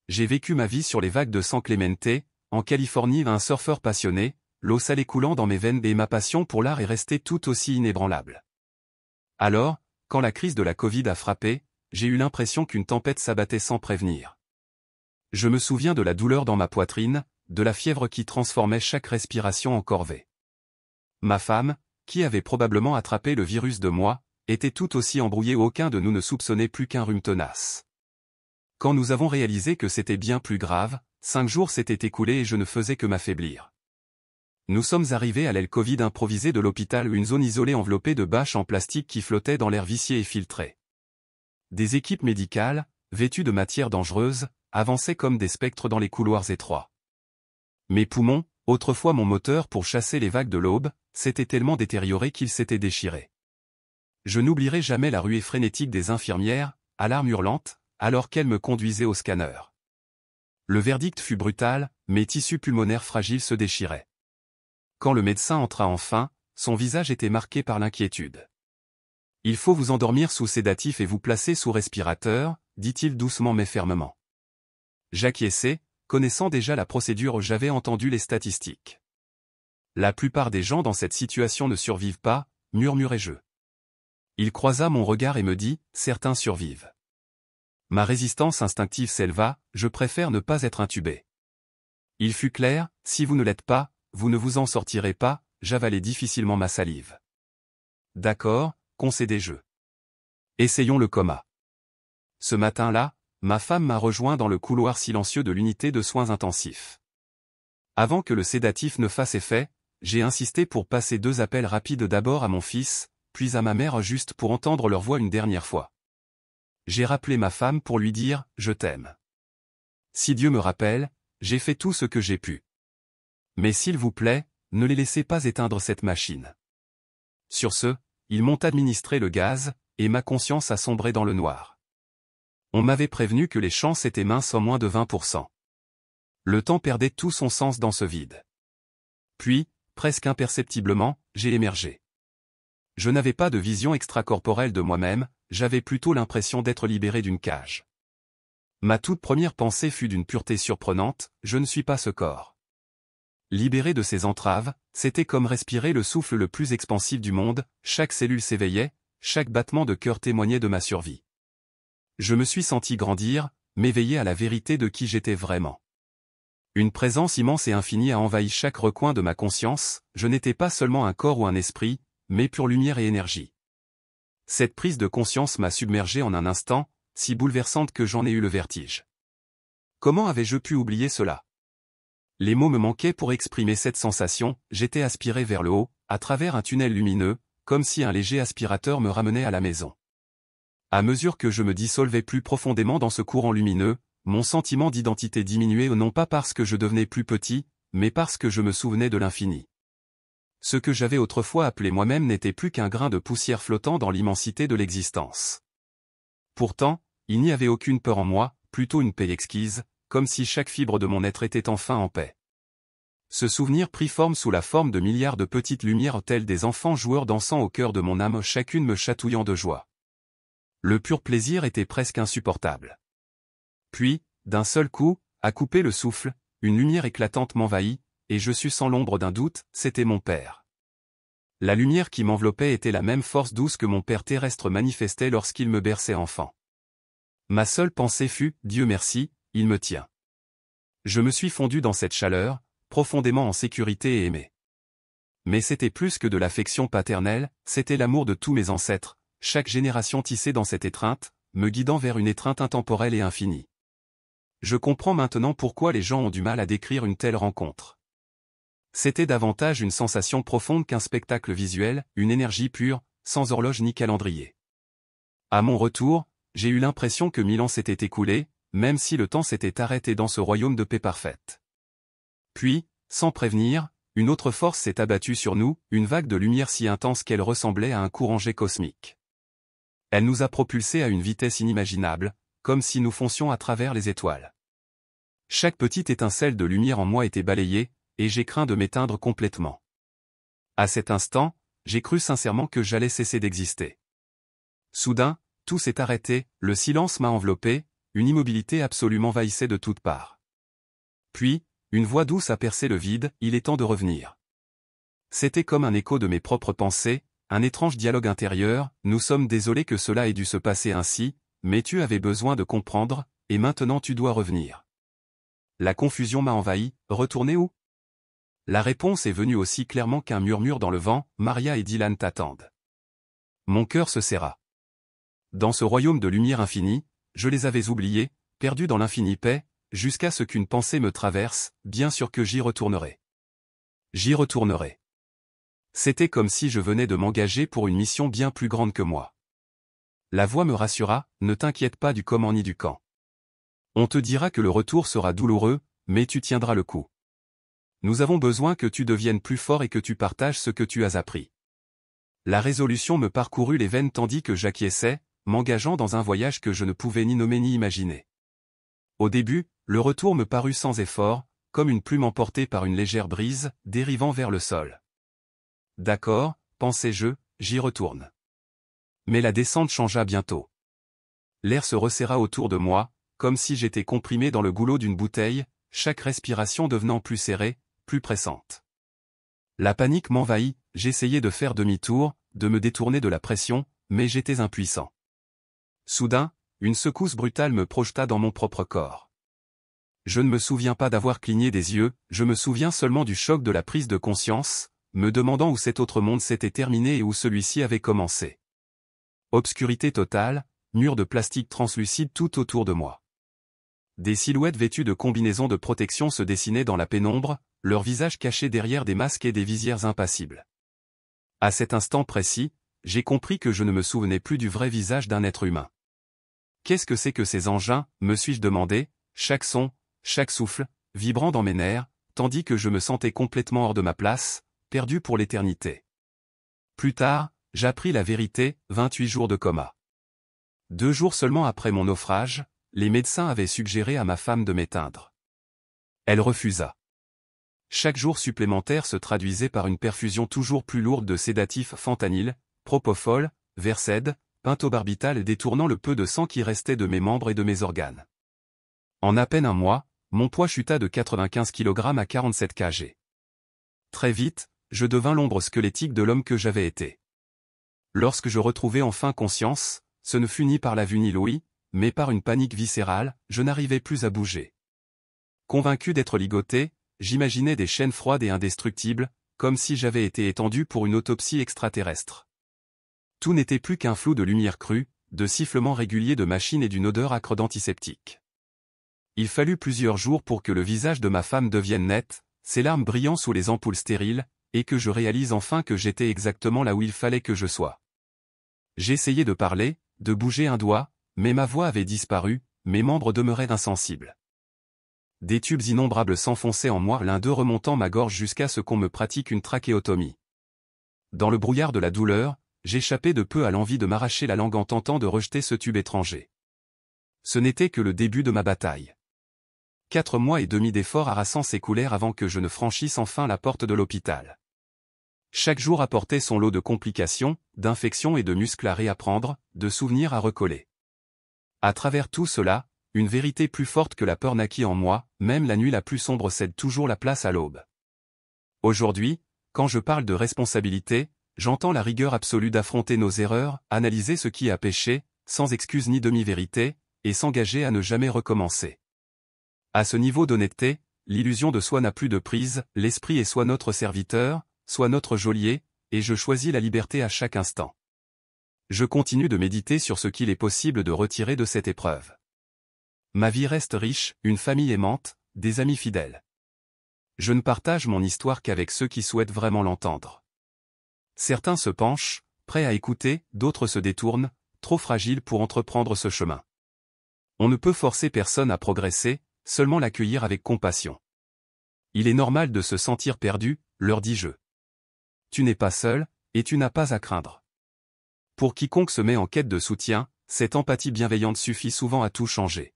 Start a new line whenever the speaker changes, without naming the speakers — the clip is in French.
j'ai vécu ma vie sur les vagues de San Clemente, en Californie, un surfeur passionné, l'eau salée coulant dans mes veines et ma passion pour l'art est restée tout aussi inébranlable. Alors, quand la crise de la Covid a frappé, j'ai eu l'impression qu'une tempête s'abattait sans prévenir. Je me souviens de la douleur dans ma poitrine, de la fièvre qui transformait chaque respiration en corvée. Ma femme, qui avait probablement attrapé le virus de moi, était tout aussi embrouillée, aucun de nous ne soupçonnait plus qu'un rhume tenace. Quand nous avons réalisé que c'était bien plus grave, 5 jours s'étaient écoulés et je ne faisais que m'affaiblir. Nous sommes arrivés à l'aile Covid improvisée de l'hôpital, une zone isolée enveloppée de bâches en plastique qui flottaient dans l'air vicié et filtré. Des équipes médicales, vêtues de matières dangereuses, avançaient comme des spectres dans les couloirs étroits. Mes poumons, autrefois mon moteur pour chasser les vagues de l'aube, s'étaient tellement détériorés qu'ils s'étaient déchirés. Je n'oublierai jamais la ruée frénétique des infirmières, alarme hurlante, alors qu'elles me conduisaient au scanner. Le verdict fut brutal, mes tissus pulmonaires fragiles se déchiraient. Quand le médecin entra enfin, son visage était marqué par l'inquiétude. « Il faut vous endormir sous sédatif et vous placer sous respirateur », dit-il doucement mais fermement. J'acquiesçai, connaissant déjà la procédure, j'avais entendu les statistiques. « La plupart des gens dans cette situation ne survivent pas », murmurai-je. Il croisa mon regard et me dit « Certains survivent ». Ma résistance instinctive s'éleva, je préfère ne pas être intubé. Il fut clair, si vous ne l'êtes pas, vous ne vous en sortirez pas, j'avalai difficilement ma salive. D'accord, concédai-je. Essayons le coma. Ce matin-là, ma femme m'a rejoint dans le couloir silencieux de l'unité de soins intensifs. Avant que le sédatif ne fasse effet, j'ai insisté pour passer 2 appels rapides, d'abord à mon fils, puis à ma mère, juste pour entendre leur voix une dernière fois. J'ai rappelé ma femme pour lui dire « Je t'aime ». Si Dieu me rappelle, j'ai fait tout ce que j'ai pu. Mais s'il vous plaît, ne les laissez pas éteindre cette machine. Sur ce, ils m'ont administré le gaz, et ma conscience a sombré dans le noir. On m'avait prévenu que les chances étaient minces, en moins de 20%. Le temps perdait tout son sens dans ce vide. Puis, presque imperceptiblement, j'ai émergé. Je n'avais pas de vision extracorporelle de moi-même, j'avais plutôt l'impression d'être libéré d'une cage. Ma toute première pensée fut d'une pureté surprenante, je ne suis pas ce corps. Libéré de ses entraves, c'était comme respirer le souffle le plus expansif du monde, chaque cellule s'éveillait, chaque battement de cœur témoignait de ma survie. Je me suis senti grandir, m'éveiller à la vérité de qui j'étais vraiment. Une présence immense et infinie a envahi chaque recoin de ma conscience, je n'étais pas seulement un corps ou un esprit, mais pure lumière et énergie. Cette prise de conscience m'a submergé en un instant, si bouleversante que j'en ai eu le vertige. Comment avais-je pu oublier cela? Les mots me manquaient pour exprimer cette sensation, j'étais aspiré vers le haut, à travers un tunnel lumineux, comme si un léger aspirateur me ramenait à la maison. À mesure que je me dissolvais plus profondément dans ce courant lumineux, mon sentiment d'identité diminuait, non pas parce que je devenais plus petit, mais parce que je me souvenais de l'infini. Ce que j'avais autrefois appelé moi-même n'était plus qu'un grain de poussière flottant dans l'immensité de l'existence. Pourtant, il n'y avait aucune peur en moi, plutôt une paix exquise, comme si chaque fibre de mon être était enfin en paix. Ce souvenir prit forme sous la forme de milliards de petites lumières telles des enfants joueurs dansant au cœur de mon âme, chacune me chatouillant de joie. Le pur plaisir était presque insupportable. Puis, d'un seul coup, à couper le souffle, une lumière éclatante m'envahit, et je sus sans l'ombre d'un doute, c'était mon père. La lumière qui m'enveloppait était la même force douce que mon père terrestre manifestait lorsqu'il me berçait enfant. Ma seule pensée fut, Dieu merci, il me tient. Je me suis fondu dans cette chaleur, profondément en sécurité et aimé. Mais c'était plus que de l'affection paternelle, c'était l'amour de tous mes ancêtres, chaque génération tissée dans cette étreinte, me guidant vers une étreinte intemporelle et infinie. Je comprends maintenant pourquoi les gens ont du mal à décrire une telle rencontre. C'était davantage une sensation profonde qu'un spectacle visuel, une énergie pure, sans horloge ni calendrier. À mon retour, j'ai eu l'impression que 1000 ans s'étaient écoulés, même si le temps s'était arrêté dans ce royaume de paix parfaite. Puis, sans prévenir, une autre force s'est abattue sur nous, une vague de lumière si intense qu'elle ressemblait à un courant jet cosmique. Elle nous a propulsés à une vitesse inimaginable, comme si nous foncions à travers les étoiles. Chaque petite étincelle de lumière en moi était balayée, et j'ai craint de m'éteindre complètement. À cet instant, j'ai cru sincèrement que j'allais cesser d'exister. Soudain, tout s'est arrêté, le silence m'a enveloppé, une immobilité absolue m'envahissait de toutes parts. Puis, une voix douce a percé le vide, il est temps de revenir. C'était comme un écho de mes propres pensées, un étrange dialogue intérieur, nous sommes désolés que cela ait dû se passer ainsi, mais tu avais besoin de comprendre, et maintenant tu dois revenir. La confusion m'a envahi, retourner où? La réponse est venue aussi clairement qu'un murmure dans le vent, Maria et Dylan t'attendent. Mon cœur se serra. Dans ce royaume de lumière infinie, je les avais oubliés, perdus dans l'infinie paix, jusqu'à ce qu'une pensée me traverse, bien sûr que j'y retournerai. J'y retournerai. C'était comme si je venais de m'engager pour une mission bien plus grande que moi. La voix me rassura, ne t'inquiète pas du comment ni du quand. On te dira que le retour sera douloureux, mais tu tiendras le coup. Nous avons besoin que tu deviennes plus fort et que tu partages ce que tu as appris. La résolution me parcourut les veines tandis que j'acquiesçais, m'engageant dans un voyage que je ne pouvais ni nommer ni imaginer. Au début, le retour me parut sans effort, comme une plume emportée par une légère brise, dérivant vers le sol. D'accord, pensai-je, j'y retourne. Mais la descente changea bientôt. L'air se resserra autour de moi, comme si j'étais comprimé dans le goulot d'une bouteille, chaque respiration devenant plus serrée, plus pressante. La panique m'envahit, j'essayais de faire demi-tour, de me détourner de la pression, mais j'étais impuissant. Soudain, une secousse brutale me projeta dans mon propre corps. Je ne me souviens pas d'avoir cligné des yeux, je me souviens seulement du choc de la prise de conscience, me demandant où cet autre monde s'était terminé et où celui-ci avait commencé. Obscurité totale, murs de plastique translucide tout autour de moi. Des silhouettes vêtues de combinaisons de protection se dessinaient dans la pénombre, leurs visages cachés derrière des masques et des visières impassibles. À cet instant précis, j'ai compris que je ne me souvenais plus du vrai visage d'un être humain. Qu'est-ce que c'est que ces engins, me suis-je demandé, chaque son, chaque souffle, vibrant dans mes nerfs, tandis que je me sentais complètement hors de ma place, perdu pour l'éternité. Plus tard, j'appris la vérité, 28 jours de coma. 2 jours seulement après mon naufrage, les médecins avaient suggéré à ma femme de m'éteindre. Elle refusa. Chaque jour supplémentaire se traduisait par une perfusion toujours plus lourde de sédatifs fentanyl, propofol, Versed, pentobarbital détournant le peu de sang qui restait de mes membres et de mes organes. En à peine un mois, mon poids chuta de 95 kg à 47 kg. Très vite, je devins l'ombre squelettique de l'homme que j'avais été. Lorsque je retrouvai enfin conscience, ce ne fut ni par la vue ni l'ouïe, mais par une panique viscérale, je n'arrivais plus à bouger. Convaincu d'être ligoté, j'imaginais des chaînes froides et indestructibles, comme si j'avais été étendu pour une autopsie extraterrestre. Tout n'était plus qu'un flou de lumière crue, de sifflements réguliers de machines et d'une odeur âcre d'antiseptique. Il fallut plusieurs jours pour que le visage de ma femme devienne net, ses larmes brillant sous les ampoules stériles, et que je réalise enfin que j'étais exactement là où il fallait que je sois. J'essayais de parler, de bouger un doigt, mais ma voix avait disparu, mes membres demeuraient insensibles. Des tubes innombrables s'enfonçaient en moi, l'un d'eux remontant ma gorge jusqu'à ce qu'on me pratique une trachéotomie. Dans le brouillard de la douleur, j'échappais de peu à l'envie de m'arracher la langue en tentant de rejeter ce tube étranger. Ce n'était que le début de ma bataille. 4 mois et demi d'efforts harassants s'écoulèrent avant que je ne franchisse enfin la porte de l'hôpital. Chaque jour apportait son lot de complications, d'infections et de muscles à réapprendre, de souvenirs à recoller. À travers tout cela, une vérité plus forte que la peur naquit en moi, même la nuit la plus sombre cède toujours la place à l'aube. Aujourd'hui, quand je parle de responsabilité, j'entends la rigueur absolue d'affronter nos erreurs, analyser ce qui a péché, sans excuse ni demi-vérité, et s'engager à ne jamais recommencer. À ce niveau d'honnêteté, l'illusion de soi n'a plus de prise, l'esprit est soit notre serviteur, soit notre geôlier, et je choisis la liberté à chaque instant. Je continue de méditer sur ce qu'il est possible de retirer de cette épreuve. Ma vie reste riche, une famille aimante, des amis fidèles. Je ne partage mon histoire qu'avec ceux qui souhaitent vraiment l'entendre. Certains se penchent, prêts à écouter, d'autres se détournent, trop fragiles pour entreprendre ce chemin. On ne peut forcer personne à progresser, seulement l'accueillir avec compassion. Il est normal de se sentir perdu, leur dis-je. Tu n'es pas seul, et tu n'as pas à craindre. Pour quiconque se met en quête de soutien, cette empathie bienveillante suffit souvent à tout changer.